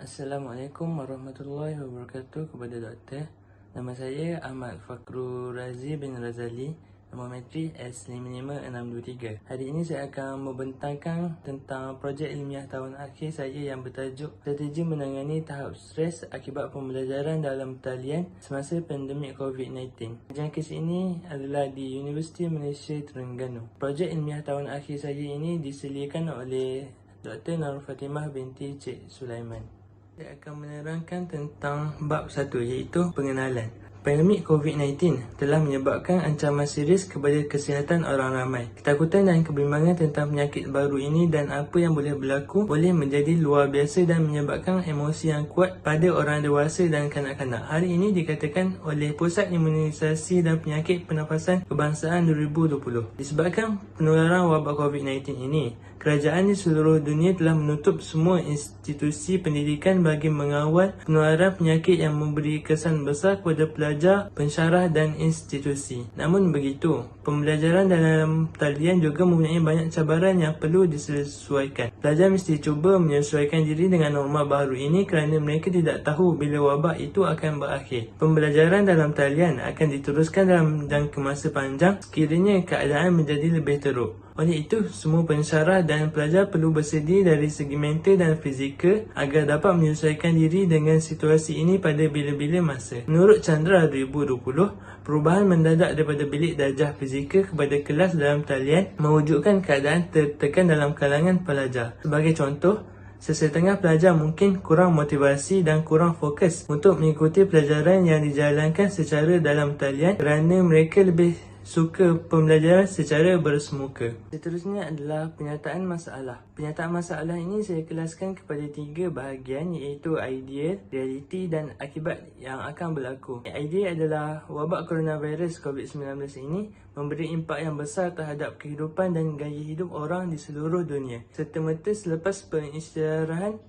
Assalamualaikum warahmatullahi wabarakatuh kepada doktor. Nama saya Ahmad Fakrul Razi bin Razali, Nomometri S55623. Hari ini saya akan membentangkan tentang projek ilmiah tahun akhir saya yang bertajuk Strategi Menangani Tahap Stres Akibat Pembelajaran dalam Talian Semasa Pandemik COVID-19. Kajian kes ini adalah di Universiti Malaysia Terengganu. Projek ilmiah tahun akhir saya ini disediakan oleh Dr. Nur Fatimah binti Cik Sulaiman. Saya akan menerangkan tentang bab 1 iaitu pengenalan. Pandemik COVID-19 telah menyebabkan ancaman serius kepada kesihatan orang ramai. Ketakutan dan kebimbangan tentang penyakit baru ini dan apa yang boleh berlaku boleh menjadi luar biasa dan menyebabkan emosi yang kuat pada orang dewasa dan kanak-kanak. Hari ini dikatakan oleh Pusat Imunisasi dan Penyakit Pernafasan Kebangsaan 2020. Disebabkan penularan wabak COVID-19 ini, kerajaan di seluruh dunia telah menutup semua institusi pendidikan bagi mengawal penularan penyakit yang memberi kesan besar kepada pelajar, pensyarah dan institusi. Namun begitu, pembelajaran dalam talian juga mempunyai banyak cabaran yang perlu disesuaikan. Pelajar mesti cuba menyesuaikan diri dengan norma baru ini kerana mereka tidak tahu bila wabak itu akan berakhir. Pembelajaran dalam talian akan diteruskan dalam jangka masa panjang sekiranya keadaan menjadi lebih teruk. Oleh itu, semua pensyarah dan pelajar perlu bersedia dari segi mental dan fizikal agar dapat menyesuaikan diri dengan situasi ini pada bila-bila masa. Menurut Chandra 2020, perubahan mendadak daripada bilik darjah fizikal kepada kelas dalam talian mewujudkan keadaan tertekan dalam kalangan pelajar. Sebagai contoh, sesetengah pelajar mungkin kurang motivasi dan kurang fokus untuk mengikuti pelajaran yang dijalankan secara dalam talian kerana mereka lebih suka pembelajaran secara bersemuka. Seterusnya adalah penyataan masalah. Penyataan masalah ini saya kelaskan kepada 3 bahagian iaitu idea, realiti dan akibat yang akan berlaku. Idea adalah wabak coronavirus COVID-19 ini memberi impak yang besar terhadap kehidupan dan gaya hidup orang di seluruh dunia. Serta-merta selepas pengisytiharan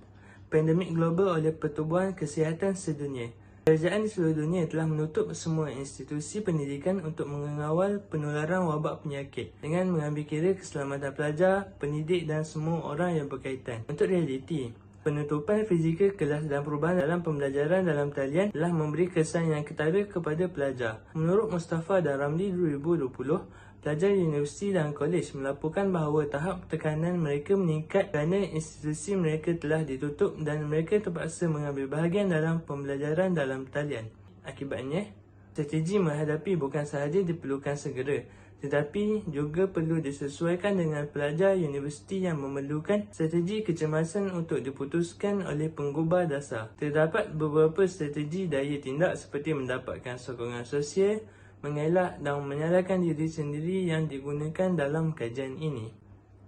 pandemik global oleh Pertubuhan Kesihatan Sedunia. Kerajaan di seluruh dunia telah menutup semua institusi pendidikan untuk mengawal penularan wabak penyakit dengan mengambil kira keselamatan pelajar, pendidik dan semua orang yang berkaitan. Untuk realiti, penutupan fizikal kelas dan perubahan dalam pembelajaran dalam talian telah memberi kesan yang ketara kepada pelajar. Menurut Mustafa dan Ramli 2020, pelajar universiti dan kolej melaporkan bahawa tahap tekanan mereka meningkat kerana institusi mereka telah ditutup dan mereka terpaksa mengambil bahagian dalam pembelajaran dalam talian. Akibatnya, strategi menghadapi bukan sahaja diperlukan segera, tetapi juga perlu disesuaikan dengan pelajar universiti yang memerlukan strategi kecemasan untuk diputuskan oleh pengubah dasar. Terdapat beberapa strategi daya tindak seperti mendapatkan sokongan sosial, mengelak dan menyalahkan diri sendiri yang digunakan dalam kajian ini.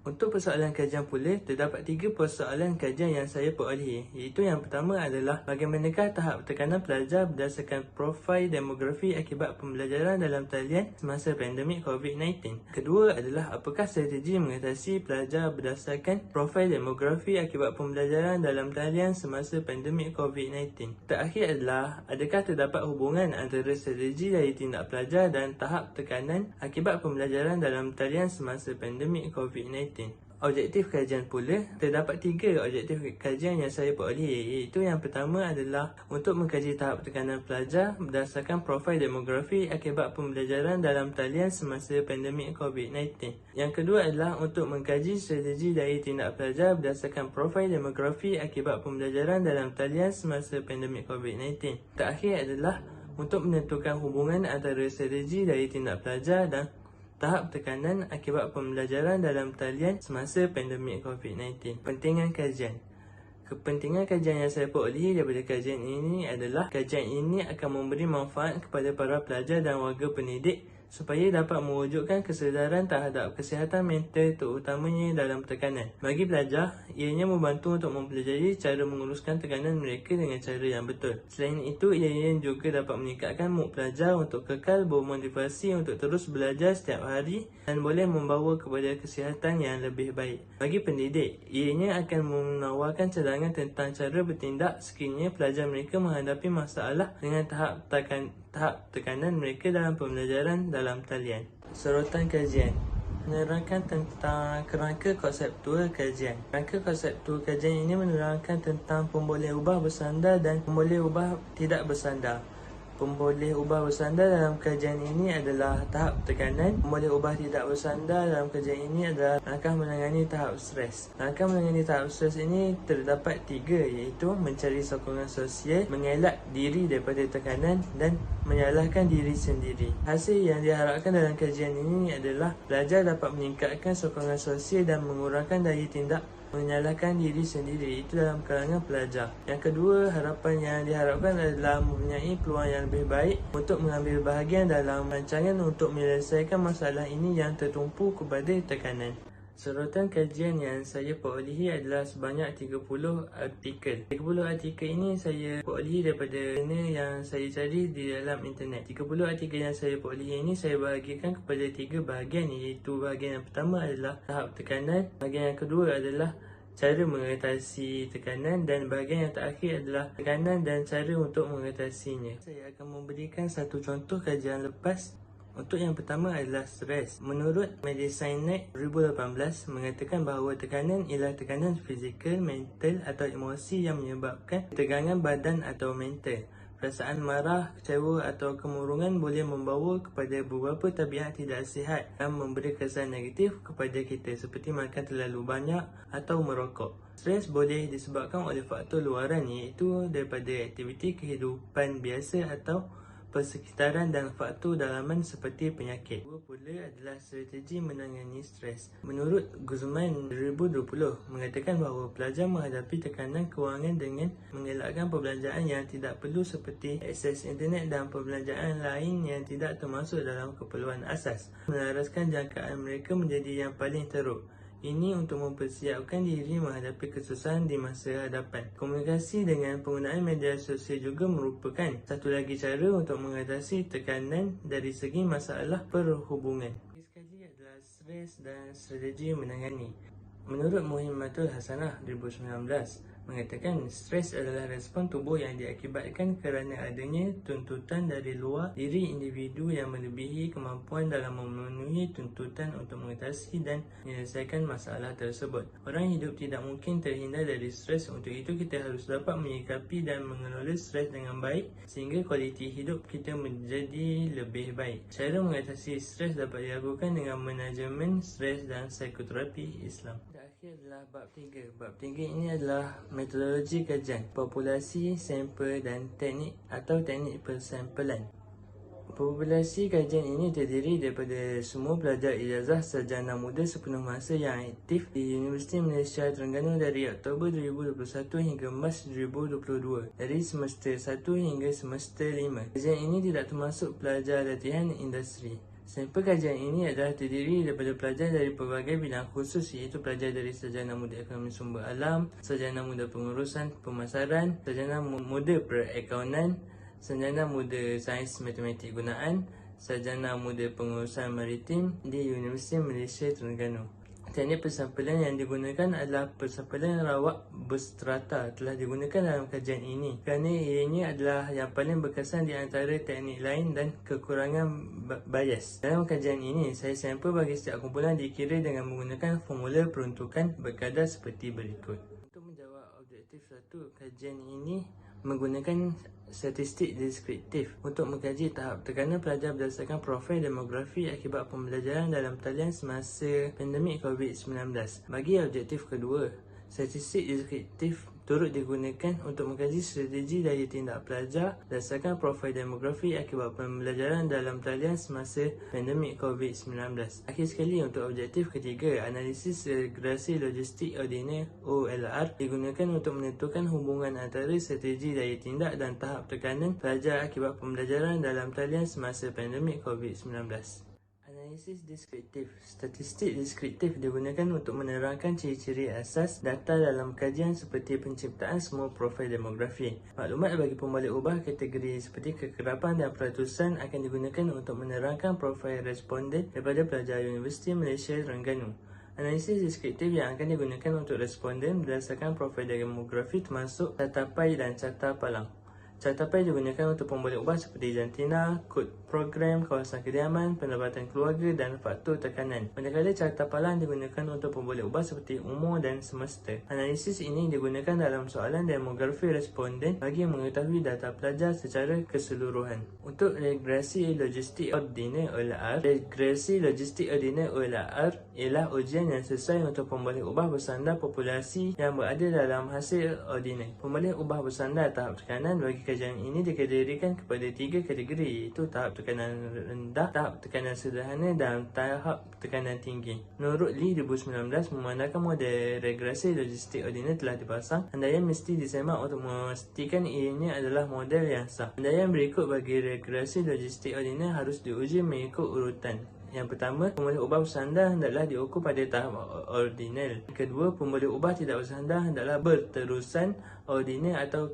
Untuk persoalan kajian pula, terdapat 3 persoalan kajian yang saya perolehi, iaitu yang pertama adalah bagaimanakah tahap tekanan pelajar berdasarkan profil demografi akibat pembelajaran dalam talian semasa pandemik COVID-19. Kedua adalah apakah strategi mengatasi pelajar berdasarkan profil demografi akibat pembelajaran dalam talian semasa pandemik COVID-19. Terakhir adalah adakah terdapat hubungan antara strategi daya tindak pelajar dan tahap tekanan akibat pembelajaran dalam talian semasa pandemik COVID-19. Objektif kajian pula, terdapat 3 objektif kajian yang saya perolehi, iaitu yang pertama adalah untuk mengkaji tahap tekanan pelajar berdasarkan profil demografi akibat pembelajaran dalam talian semasa pandemik COVID-19. Yang kedua adalah untuk mengkaji strategi daya tindak pelajar berdasarkan profil demografi akibat pembelajaran dalam talian semasa pandemik COVID-19. Terakhir adalah untuk menentukan hubungan antara strategi daya tindak pelajar dan tahap tekanan akibat pembelajaran dalam talian semasa pandemik COVID-19. Pentingan kajian. Kepentingan kajian yang saya perolehi daripada kajian ini adalah kajian ini akan memberi manfaat kepada para pelajar dan warga pendidik supaya dapat mewujudkan kesedaran terhadap kesihatan mental terutamanya dalam tekanan. Bagi pelajar, ianya membantu untuk mempelajari cara menguruskan tekanan mereka dengan cara yang betul. Selain itu, ianya juga dapat meningkatkan mood pelajar untuk kekal bermotivasi untuk terus belajar setiap hari dan boleh membawa kepada kesihatan yang lebih baik. Bagi pendidik, ianya akan menawarkan cadangan tentang cara bertindak sekiranya pelajar mereka menghadapi masalah dengan tahap tekanan mereka dalam pembelajaran dalam talian. Sorotan kajian. menerangkan tentang kerangka konseptual kajian. Kerangka konseptual kajian ini menerangkan tentang pemboleh ubah bersandar dan pemboleh ubah tidak bersandar. Pemboleh ubah bersandar dalam kajian ini adalah tahap tekanan. Pemboleh ubah tidak bersandar dalam kajian ini adalah langkah menangani tahap stres. Langkah menangani tahap stres ini terdapat 3, iaitu mencari sokongan sosial, mengelak diri daripada tekanan dan menyalahkan diri sendiri. Hasil yang diharapkan dalam kajian ini adalah pelajar dapat meningkatkan sokongan sosial dan mengurangkan daya tindak menyalahkan diri sendiri, itu dalam kalangan pelajar. Yang kedua, harapan yang diharapkan adalah mempunyai peluang yang lebih baik untuk mengambil bahagian dalam rancangan untuk menyelesaikan masalah ini yang tertumpu kepada tekanan. Sorotan kajian yang saya perolehi adalah sebanyak 30 artikel. 30 artikel ini saya perolehi daripada yang saya cari di dalam internet. 30 artikel yang saya perolehi ini saya bahagikan kepada 3 bahagian, iaitu bahagian yang pertama adalah tahap tekanan, bahagian yang kedua adalah cara mengatasi tekanan, dan bahagian yang terakhir adalah tekanan dan cara untuk mengatasinya. Saya akan memberikan satu contoh kajian lepas. Untuk yang pertama adalah stres. Menurut Medicine 2018 mengatakan bahawa tekanan ialah tekanan fizikal, mental atau emosi yang menyebabkan ketegangan badan atau mental. Perasaan marah, kecewa atau kemurungan boleh membawa kepada beberapa tabiat tidak sihat dan memberi kesan negatif kepada kita, seperti makan terlalu banyak atau merokok. Stres boleh disebabkan oleh faktor luaran, iaitu daripada aktiviti kehidupan biasa atau persekitaran dan faktor dalaman seperti penyakit. Dua pula adalah strategi menangani stres. Menurut Guzman 2020 mengatakan bahawa pelajar menghadapi tekanan kewangan dengan mengelakkan perbelanjaan yang tidak perlu seperti akses internet dan perbelanjaan lain yang tidak termasuk dalam keperluan asas. Melaraskan jangkaan mereka menjadi yang paling teruk. Ini untuk mempersiapkan diri menghadapi kesusahan di masa hadapan. Komunikasi dengan penggunaan media sosial juga merupakan satu lagi cara untuk mengatasi tekanan dari segi masalah perhubungan. Sekali adalah stres dan strategi menangani. Menurut Muhimmatul Hasanah 2019 mengatakan stres adalah respon tubuh yang diakibatkan kerana adanya tuntutan dari luar diri individu yang melebihi kemampuan dalam memenuhi tuntutan untuk mengatasi dan menyelesaikan masalah tersebut. Orang hidup tidak mungkin terhindar dari stres, untuk itu kita harus dapat menyikapi dan mengelola stres dengan baik sehingga kualiti hidup kita menjadi lebih baik. Cara mengatasi stres dapat dilakukan dengan manajemen stres dan psikoterapi Islam. Terakhir adalah bab 3. Bab 3 ini adalah metodologi kajian, populasi, sampel dan teknik atau teknik persampelan. Populasi kajian ini terdiri daripada semua pelajar ijazah sarjana muda sepenuh masa yang aktif di Universiti Malaysia Terengganu dari Oktober 2021 hingga Mac 2022, dari semester 1 hingga semester 5. Kajian ini tidak termasuk pelajar latihan industri. Sampel kajian ini adalah terdiri daripada pelajar dari pelbagai bidang khusus, iaitu pelajar dari sarjana muda ekonomi sumber alam, sarjana muda pengurusan pemasaran, sarjana muda perakaunan, sarjana muda sains matematik gunaan, sarjana muda pengurusan maritim di Universiti Malaysia Terengganu. Teknik persampelan yang digunakan adalah persampelan rawak berstrata, telah digunakan dalam kajian ini kerana ianya adalah yang paling berkesan di antara teknik lain dan kekurangan bias. Dalam kajian ini, saya sampel bagi setiap kumpulan dikira dengan menggunakan formula peruntukan berkadar seperti berikut. Untuk menjawab objektif 1, kajian ini menggunakan statistik deskriptif untuk mengkaji tahap tekanan pelajar berdasarkan profil demografi akibat pembelajaran dalam talian semasa pandemik COVID-19. Bagi objektif kedua, statistik deskriptif turut digunakan untuk mengkaji strategi daya tindak pelajar berdasarkan profil demografi akibat pembelajaran dalam talian semasa pandemik COVID-19. Akhir sekali, untuk objektif ketiga, analisis regresi logistik ordiner OLR digunakan untuk menentukan hubungan antara strategi daya tindak dan tahap tekanan pelajar akibat pembelajaran dalam talian semasa pandemik COVID-19. Analisis deskriptif. Statistik deskriptif digunakan untuk menerangkan ciri-ciri asas data dalam kajian seperti penciptaan semua profil demografi. Maklumat bagi pemboleh ubah kategori seperti kekerapan dan peratusan akan digunakan untuk menerangkan profil responden daripada pelajar Universiti Malaysia Terengganu. Analisis deskriptif yang akan digunakan untuk responden berdasarkan profil demografi termasuk carta PAI dan carta Palang. Carta Pi digunakan untuk pemboleh ubah seperti jantina, kod program, kawasan kediaman, pendapatan keluarga dan faktor tekanan. Manakala carta palang digunakan untuk pemboleh ubah seperti umur dan semesta. Analisis ini digunakan dalam soalan demografi responden bagi mengetahui data pelajar secara keseluruhan. Untuk regresi logistik ordiner OLR, regresi logistik ordiner OLR ialah ujian yang sesuai untuk pemboleh ubah bersandar populasi yang berada dalam hasil ordiner. Pemboleh ubah bersandar tahap tekanan bagi kajian ini dikategorikan kepada 3 kategori, iaitu tahap tekanan rendah, tahap tekanan sederhana dan tahap tekanan tinggi. Menurut Lee 2019, memandangkan model regresi logistik ordiner telah dipasang, andaian mesti disemak untuk memastikan ianya adalah model yang sah. Andaian berikut bagi regresi logistik ordiner harus diuji mengikut urutan. Yang pertama, pemboleh ubah bersandar hendaklah diukur pada tahap ordinal. Kedua, pemboleh ubah tidak bersandar hendaklah berterusan ordinal atau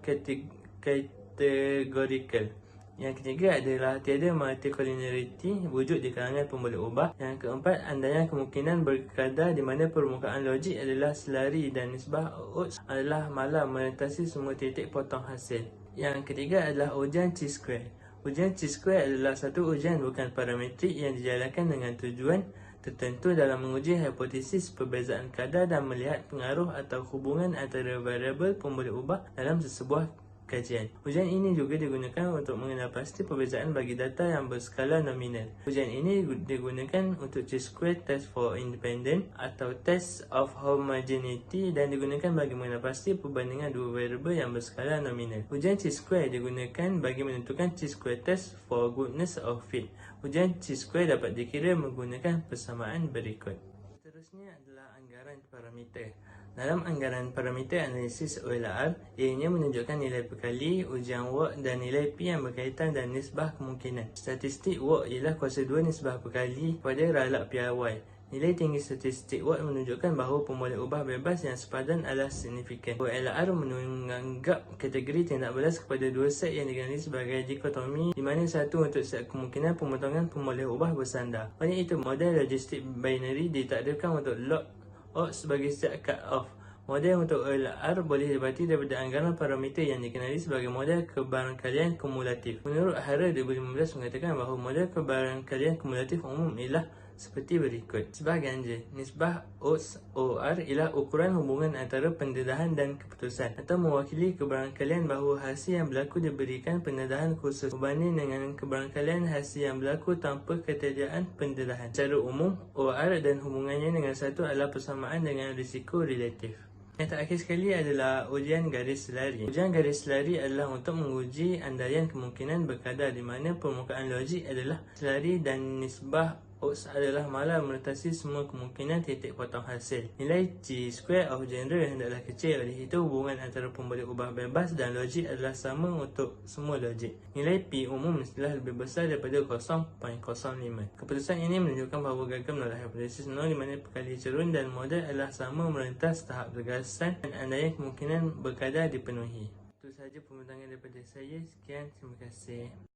kategorikal. Yang ketiga adalah tiada multicollinearity wujud di kalangan pemboleh ubah. Yang keempat, andaian kemungkinan berkadar di mana permukaan logik adalah selari dan nisbah Oates adalah malam melintasi semua titik potong hasil. Yang ketiga adalah ujian Chi-square. Ujian Chi-square adalah satu ujian bukan parametrik yang dijalankan dengan tujuan tertentu dalam menguji hipotesis perbezaan kadar dan melihat pengaruh atau hubungan antara variabel pemboleh ubah dalam sesebuah kajian. Ujian ini juga digunakan untuk mengenal pasti perbezaan bagi data yang berskala nominal. Ujian ini digunakan untuk Chi-square test for independent atau test of homogeneity dan digunakan bagi mengenal pasti perbandingan dua variabel yang berskala nominal. Ujian Chi-square digunakan bagi menentukan Chi-square test for goodness of fit. Ujian Chi-square dapat dikira menggunakan persamaan berikut. Seterusnya adalah anggaran parameter. Dalam anggaran parameter analisis OLR, ianya menunjukkan nilai perkali, ujian work dan nilai P yang berkaitan dan nisbah kemungkinan. Statistik work ialah kuasa 2 nisbah perkali pada ralak PRY. Nilai tinggi statistik work menunjukkan bahawa pemboleh ubah bebas yang sepadan adalah signifikan. OLR menganggap kategori tindak balas kepada dua set yang dikenali sebagai dikotomi, di mana satu untuk set kemungkinan pemotongan pemboleh ubah bersandar. Oleh itu, model logistik binary ditakdirkan untuk log Oates sebagai set cut-off. Model untuk OLR boleh didapati daripada anggaran parameter yang dikenali sebagai model kebarangkalian kumulatif. Menurut Hara 2015 mengatakan bahawa model kebarangkalian kumulatif umum ialah seperti berikut. Nisbah ganja. Nisbah Oates OR ialah ukuran hubungan antara pendedahan dan keputusan atau mewakili kebarangkalian bahawa hasil yang berlaku diberikan pendedahan khusus berbanding dengan kebarangkalian hasil yang berlaku tanpa ketersediaan pendedahan. Secara umum, OR dan hubungannya dengan satu adalah persamaan dengan risiko relatif. Yang terakhir sekali adalah ujian garis selari. Ujian garis selari adalah untuk menguji andaian kemungkinan berkadar di mana permukaan logik adalah selari dan nisbah Oates adalah malah melintasi semua kemungkinan titik potong hasil. Nilai Chi-square of general hendaklah kecil, oleh itu hubungan antara pemboleh ubah bebas dan logik adalah sama untuk semua logik. Nilai P umum mestilah lebih besar daripada 0.05. Keputusan ini menunjukkan bahawa gagal menolak hipotesis 0 di mana perkali cerun dan model adalah sama melintas tahap gagasan dan andaian kemungkinan berkadar dipenuhi. Itu sahaja pembincangan daripada saya. Sekian, terima kasih.